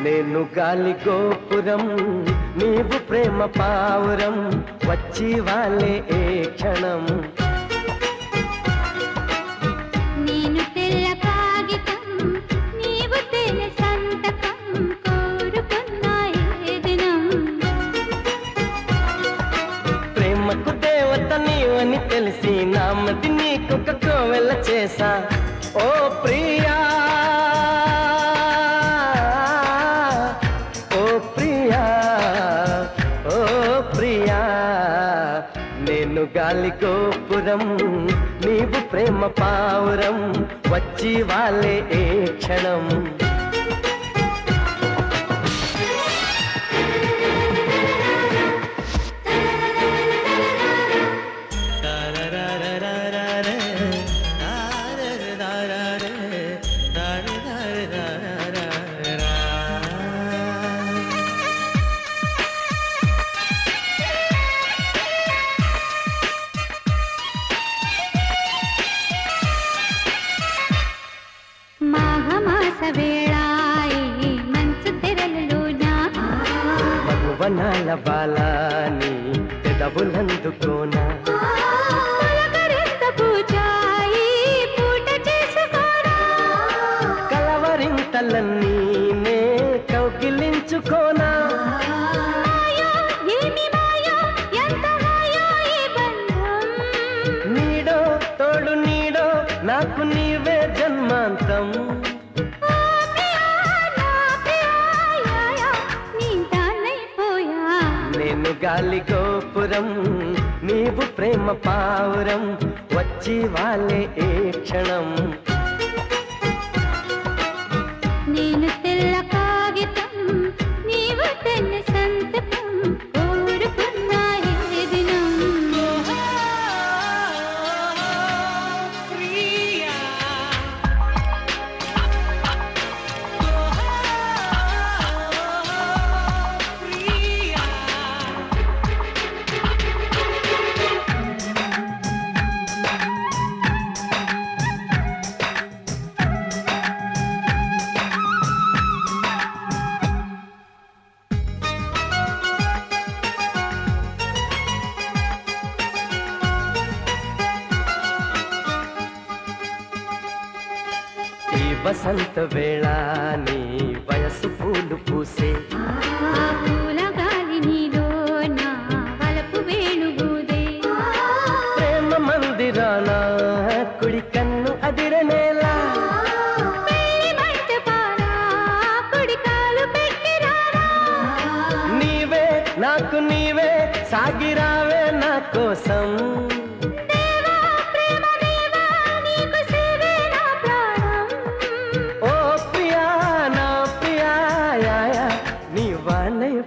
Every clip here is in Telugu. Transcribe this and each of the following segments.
నేను గాలి గోపురం నీవు ప్రేమ పావురం వచ్చి వాలే ఏ క్షణం నేను తెల్ల కాగితం నీవు తెల్ల సంతకం కోరుకున్న ఏ దినం ప్రేమకు దేవత నీవని తెలిసి నామది నీకొక కోవెల చేసా ఓ ప్రియా నేను గాలి గోపురం నీవు ప్రేమ పావురం వచ్చి వాలే ఏ క్షణం మగువనాల బాలాని పెదవులందుకోనా కలవరింతలన్నీ నే కౌగిలించుకోనా నీడో తోడు నీడో నాకు నీవే జన్మాంతం నేను గాలి గోపురం నీవు ప్రేమ పావురం వచ్చి వాలే ఏ క్షణం నేను తెల్ల కాగితం నీవు తెల్ల సంతకం కోరుకున్న ఏ దినం వసంత వేళ నీ వయసు పూలు పూసే పూల గాలి నీలో నా వలపు వేణుగూదే ప్రేమ మందిరాన కుడి కన్ను అదిరనేలా కుడి కాలు పెట్టిరారా నీవే నాకు నీవే సాగిరావే నా కోసం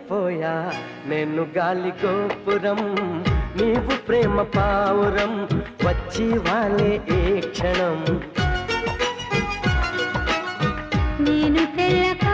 పోయా నేను గాలి గోపురం నీవు ప్రేమ పావురం వచ్చి వాలే ఏ క్షణం నేను తెల్ల